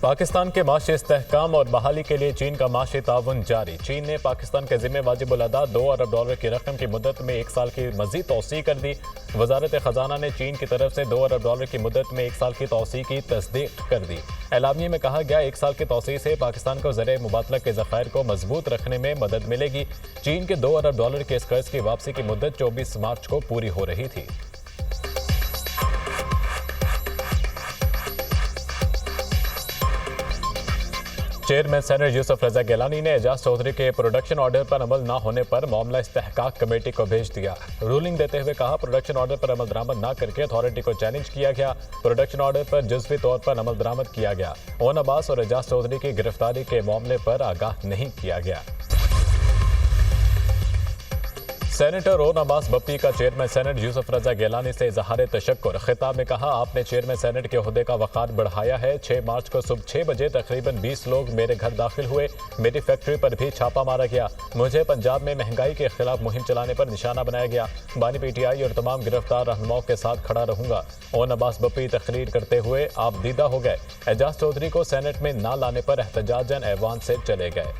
पाकिस्तान के माशी इस्तेहकाम और बहाली के लिए चीन का माशी ताउन जारी। चीन ने पाकिस्तान के जिम्मे वाजिबुल अदा $2 अरब की रकम की मुद्दत में 1 साल की मजीद तौसी कर दी। वजारत खजाना ने चीन की तरफ से $2 अरब की मुद्दत में 1 साल की तौसी की तस्दीक कर दी। एलामिया में कहा गया 1 साल की तौसी से पाकिस्तान को ज़र मुबादला के ज़खायर को मजबूत रखने में मदद मिलेगी। चीन के $2 अरब के इस कर्ज की वापसी की मुद्दत 24 मार्च को पूरी हो रही थी। चेयरमैन सेनेट यूसुफ रजा गिलानी ने एजाज चौधरी के प्रोडक्शन ऑर्डर पर अमल न होने पर मामला इस्तेहकाक कमेटी को भेज दिया। रूलिंग देते हुए कहा प्रोडक्शन ऑर्डर पर अमल दरामद न करके अथॉरिटी को चैलेंज किया गया। प्रोडक्शन ऑर्डर पर जुज़वी तौर पर अमल दरामद किया गया। ओन अब्बास और एजाज चौधरी की गिरफ्तारी के मामले पर आगाह नहीं किया गया। सेनेटर ओन अब्बास बप्पी का चेयरमैन सेनेट यूसुफ रजा गिलानी से इजहार तशक्कुर। खिताब में कहा आपने चेयरमैन सेनेट के ओहदे का वक़ार बढ़ाया है। 6 मार्च को सुबह 6 बजे तकरीबन 20 लोग मेरे घर दाखिल हुए। मेरी फैक्ट्री पर भी छापा मारा गया। मुझे पंजाब में महंगाई के खिलाफ मुहिम चलाने पर निशाना बनाया गया। बानी PTI और तमाम गिरफ्तार रहनुमाओं के साथ खड़ा रहूंगा। ओन अब्बास बप्पी तकरीर करते हुए आप दीदा हो गए। एजाज चौधरी को सेनेट में न लाने पर एहतजाजन ऐवान से चले गए।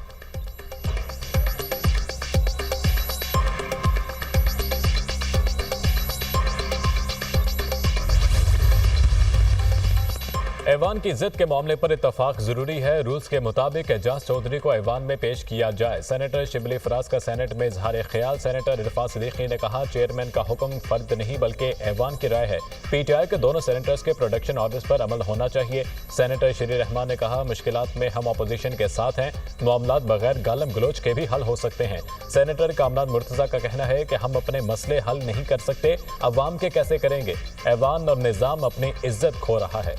ऐवान की जिद के मामले पर इत्तफाक जरूरी है। रूल्स के मुताबिक एजाज चौधरी को ऐवान में पेश किया जाए। सेनेटर शिबली फराज का सेनेट में इजहार ख्याल। सेनेटर इरफान सिद्दीकी ने कहा चेयरमैन का हुक्म फर्द नहीं बल्कि ऐवान की राय है। PTI के दोनों सेनेटर्स के प्रोडक्शन ऑर्डर्स पर अमल होना चाहिए। सेनेटर शरीर रहमान ने कहा मुश्किलात में हम अपोजिशन के साथ हैं। मामलात बगैर गालम गलोच के भी हल हो सकते हैं। सेनेटर कामरान मुर्तजा का कहना है कि हम अपने मसले हल नहीं कर सकते, अवाम के कैसे करेंगे। ऐवान और निज़ाम अपनी इज्जत खो रहा है।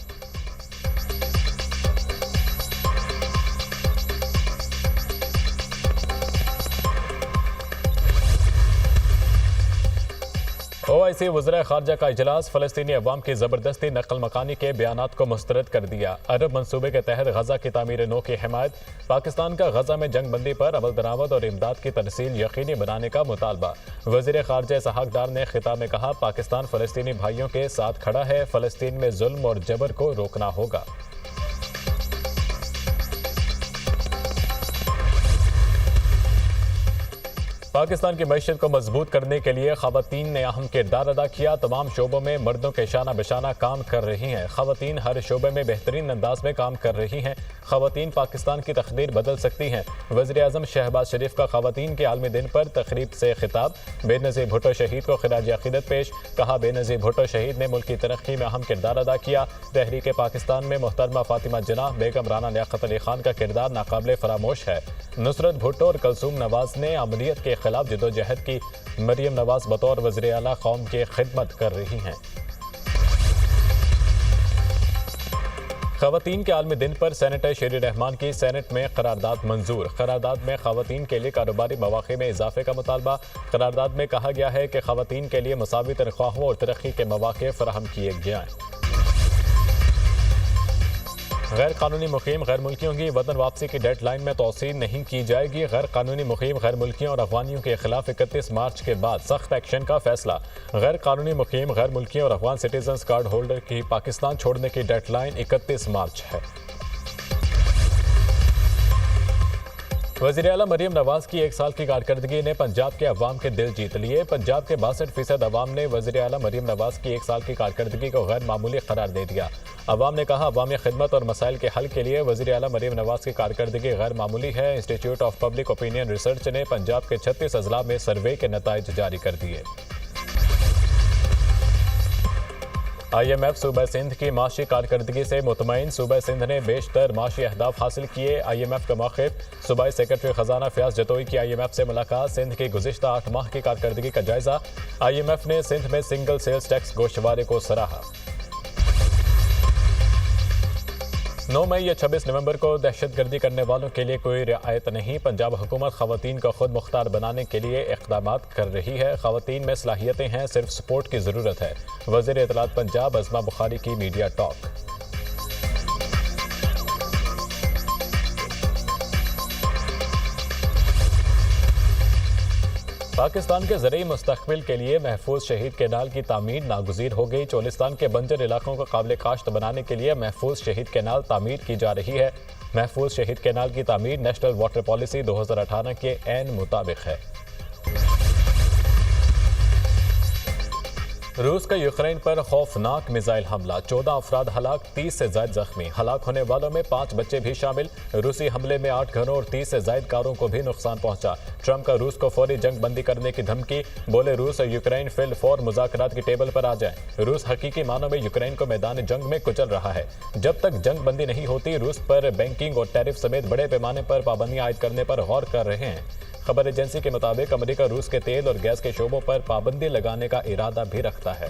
OIC वज़ीर ख़ारजा का इजलास। फ़लस्तीनी अवाम की ज़बरदस्ती नकल मकानी के बयानात को मुस्तरद कर दिया। अरब मंसूबे के तहत गजा की तामीर नो की हिमायत। पाकिस्तान का गजा में जंग बंदी पर अमल दरामद और इमदाद की तरसील यकीनी बनाने का मुतालबा। वज़ीर ख़ारजा इसहाक डार ने खिताब में कहा पाकिस्तान फ़लस्तीनी भाइयों के साथ खड़ा है। फ़लस्तीन में जुल्म और जबर को रोकना होगा। पाकिस्तान की मईशत को मजबूत करने के लिए ख़वातीन ने अहम किरदार अदा किया। तमाम शोबों में मर्दों के शाना बशाना काम कर रही हैं। ख़वातीन हर शोबे में बेहतरीन अंदाज में काम कर रही हैं। ख़वातीन पाकिस्तान की तकदीर बदल सकती हैं। वज़ीर आज़म शहबाज शरीफ का ख़वातीन के आलमी दिन पर तकरीब से खिताब। बेनज़ीर भुट्टो शहीद को खिराज अक़ीदत पेश। कहा बेनज़ीर भुट्टो शहीद ने मुल्क की तरक्की में अहम किरदार अदा किया। तहरीक पाकिस्तान में मोहतरमा फ़ातिमा जिन्ना, बेगम राना लियाक़त अली खान का किरदार नाकाबिल फरामोश है। नुसरत भुट्टो और कलसूम नवाज ने अमलियत के खिलाफ जदोजहद की। मरियम नवाज बतौर वज़ीर आला कौम की खिदमत कर रही हैं। ख़वातीन के आलमी दिन पर सेनेटर शरीर रहमान की सेनेट में करारदाद मंजूर। करारदाद में ख़वातीन के लिए कारोबारी मौक़े में इजाफे का मुतालबा। करारदाद में कहा गया है कि ख़वातीन के लिए मुसावी तनख्वाहों और तरक्की के मौक़े फराहम किए जाएँ। गैर कानूनी मुकीम गैर मुल्कियों की वतन वापसी की डेड लाइन में तोसी नहीं की जाएगी। गैर कानूनी मुकीम गैर मुल्कियों और अफगानियों के खिलाफ 31 मार्च के बाद सख्त एक्शन का फैसला। गैर कानूनी मुकीम गैर मुल्कियों और अफगान सिटीजन कार्ड होल्डर की पाकिस्तान छोड़ने की डेड लाइन 31 मार्च है। वज़ीर आला मरियम नवाज की 1 साल की कारकर्दगी ने पंजाब के अवाम के दिल जीत लिए। पंजाब के 62% अवाम ने वज़ीर आला मरियम नवाज की 1 साल की कारकर्दगी को गैर मामूली करार दे दिया। अवाम ने कहा अवामी खिदमत और मसाइल के हल के लिए वज़ीर आला मरियम नवाज की कारकर्दगी गैर मामूली है। Institute of public opinion research ने पंजाब के 36 अजला में सर्वे के नताइज जारी कर दिए। IMF सूबा सिंध की माशी कारकर्दगी से मुतमईन। सूबा सिंध ने बेशतर माशी अहदाफ हासिल किए। IMF का मौक़िफ़। सूबाई सेक्रेटरी ख़जाना फयाज जतोई की IMF से मुलाकात। सिंध की गुज़िश्ता 8 माह की कारकर्दगी का जायज़ा। IMF ने सिंध में सिंगल सेल्स टैक्स गोशवारे को सराहा। 9 मई या 26 नवंबर को दहशतगर्दी करने वालों के लिए कोई रियायत नहीं। पंजाब हुकूमत ख़वातीन को खुद मुख्तार बनाने के लिए इक़दामात कर रही है। ख़वातीन में सलाहियतें हैं, सिर्फ सपोर्ट की ज़रूरत है। वज़ीर इत्तलात पंजाब अज़मा बुखारी की मीडिया टॉक। पाकिस्तान के ज़रिए मुस्तकबिल के लिए महफूज शहीद कैनाल की तामीर नागुज़ीर हो गई। चोलिस्तान के बंजर इलाकों को काबिल काश्त बनाने के लिए महफूज शहीद कैनाल तामीर की जा रही है। महफूज शहीद कैनाल की तामीर नेशनल वाटर पॉलिसी 2018 के ऐन मुताबिक है। रूस का यूक्रेन पर खौफनाक मिसाइल हमला, 14 अफराद हलाक, 30 से ज्यादा जख्मी। हलाक होने वालों में 5 बच्चे भी शामिल। रूसी हमले में 8 घरों और 30 से ज्यादा कारों को भी नुकसान पहुंचा। ट्रंप का रूस को फौरी जंग बंदी करने की धमकी, बोले रूस और यूक्रेन फिल फौर मुज़ाकरात की टेबल पर आ जाए। रूस हकीकी मानों में यूक्रेन को मैदान जंग में कुचल रहा है। जब तक जंग बंदी नहीं होती, रूस पर बैंकिंग और टैरिफ समेत बड़े पैमाने पर पाबंदियां आयद करने पर गौर कर रहे हैं। खबर एजेंसी के मुताबिक अमेरिका रूस के तेल और गैस के शोबों पर पाबंदी लगाने का इरादा भी रखता है।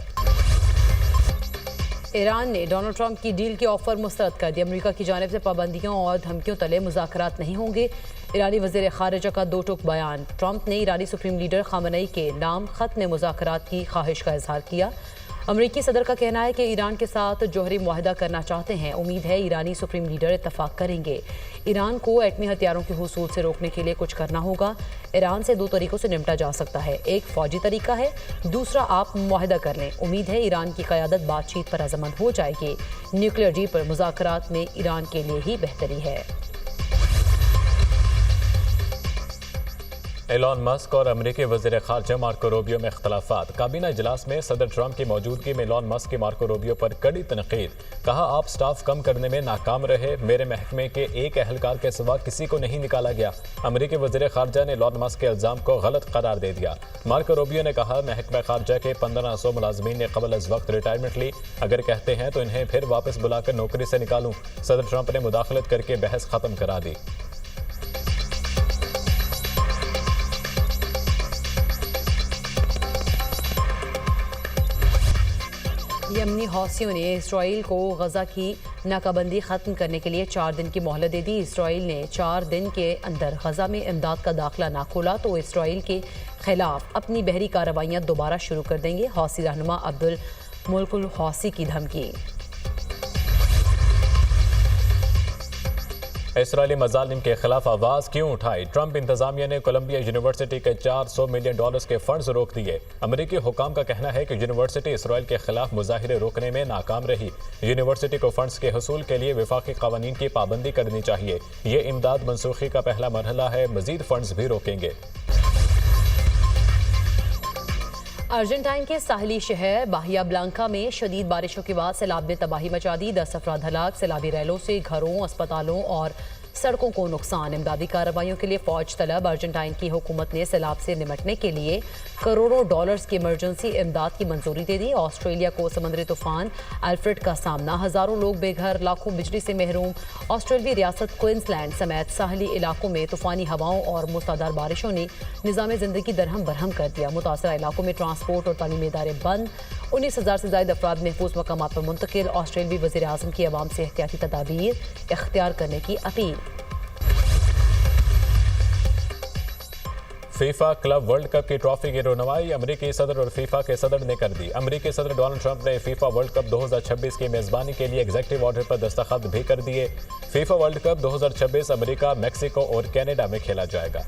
ईरान ने डोनाल्ड ट्रंप की डील के ऑफर मुस्तरद कर दिया। अमेरिका की जानिब से पाबंदियों और धमकियों तले मुज़ाकरात नहीं होंगे। ईरानी वज़ीर ख़ारिजा का 2 टूक बयान। ट्रंप ने ईरानी सुप्रीम लीडर ख़ामेनेई के नाम ख़त्म मुज़ाकरात की ख्वाहिश का इजहार किया। अमरीकी सदर का कहना है कि ईरान के साथ जौहरी मुआहदा करना चाहते हैं। उम्मीद है ईरानी सुप्रीम लीडर इत्तफाक करेंगे। ईरान को एटमी हथियारों के हुसूल से रोकने के लिए कुछ करना होगा। ईरान से 2 तरीकों से निपटा जा सकता है। एक फौजी तरीका है, दूसरा आप मुआहदा कर लें। उम्मीद है ईरान की क़यादत बातचीत पर रज़ामंद हो जाएगी। न्यूक्लियर डील पर मुज़ाकरात में ईरान के लिए ही बेहतरी है। एलॉन मस्क और अमेरिकी वज़ीर ख़ारजा मार्को रूबियो में इख्तलाफात। काबीना इजलास में सदर ट्रंप की मौजूदगी में एलॉन मस्क की मार्को रूबियो पर कड़ी तनकीद। कहा, आप स्टाफ कम करने में नाकाम रहे। मेरे महकमे के एक एहलकार के सिवा किसी को नहीं निकाला गया। अमेरिकी वज़ीर ख़ारजा ने एलॉन मस्क के इल्ज़ाम को गलत करार दे दिया। मार्को रूबियो ने कहा, महकमा ख़ारजा के 1500 मुलाजमीन ने कबल अज़ वक्त रिटायरमेंट ली। अगर कहते हैं तो इन्हें फिर वापस बुलाकर नौकरी से निकालूं। सदर ट्रंप ने मुदाखलत करके बहस ख़त्म करा दी। यमनी हौसियों ने इसराइल को गजा की नाकाबंदी ख़त्म करने के लिए 4 दिन की मोहलत दे दी। इसराइल ने 4 दिन के अंदर गजा में इमदाद का दाखिला ना खोला तो इसराइल के खिलाफ अपनी बहरी कार्रवाइयाँ दोबारा शुरू कर देंगे। हौसी रहनुमा अब्दुल मुल्कुल हौसी की धमकी। इसराइली मज़ालिम के खिलाफ आवाज़ क्यों उठाई? ट्रंप इंतजामिया ने कोलंबिया यूनिवर्सिटी के $400 मिलियन के फंड्स रोक दिए। अमेरिकी हुकाम का कहना है कि यूनिवर्सिटी इसराइल के खिलाफ मुजाहिरे रोकने में नाकाम रही। यूनिवर्सिटी को फंड्स के हसूल के लिए वफाकी कानून की पाबंदी करनी चाहिए। ये इमदाद मनसूखी का पहला मरहला है, मजीद फंड्स भी रोकेंगे। अर्जेंटाइन के साहली शहर बाहिया ब्लांका में शदीद बारिशों के बाद सैलाब ने तबाही मचा दी। 10 अफराद हलाक। सैलाबी रैलों से घरों, अस्पतालों और सड़कों को नुकसान। इमदादी कार्रवाइयों के लिए फौज तलब। अर्जेंटाइन की हुकूमत ने सैलाब से निपटने के लिए करोड़ों डॉलर्स की इमरजेंसी इमदाद की मंजूरी दे दी। ऑस्ट्रेलिया को समुद्री तूफान अल्फ्रेड का सामना, हजारों लोग बेघर, लाखों बिजली से महरूम। ऑस्ट्रेलियाई रियासत क्वींसलैंड समेत साहली इलाकों में तूफानी हवाओं और मूसलाधार बारिशों ने निज़ाम ज़िंदगी दरहम बरहम कर दिया। मुतासरा इलाकों में ट्रांसपोर्ट और तालीमी इदारे बंद। 19,000 से ज़ायद अफराद महफूज मकामात पर मुंतकिल। ऑस्ट्रेलियाई वज़ीर आज़म की अवाम से एहतियाती तदाबीर इख्तियार करने की appeal. FIFA club world cup की ट्रॉफी की रनमाई अमेरिकी सदर और फीफा के सदर ने कर दी। अमेरिकी सदर डोनाल्ड ट्रंप ने फीफा वर्ल्ड कप 2026 की मेजबानी के लिए एग्जीक्यूटिव ऑर्डर पर दस्तखत भी कर दिए। FIFA world cup 2026 America, Mexico और कनाडा में खेला जाएगा।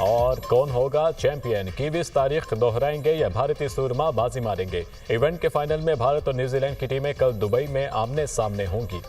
और कौन होगा चैंपियन? कीवीज तारीख दोहराएंगे या भारतीय सूरमा बाजी मारेंगे? इवेंट के फाइनल में भारत और न्यूजीलैंड की टीमें कल दुबई में आमने सामने होंगी।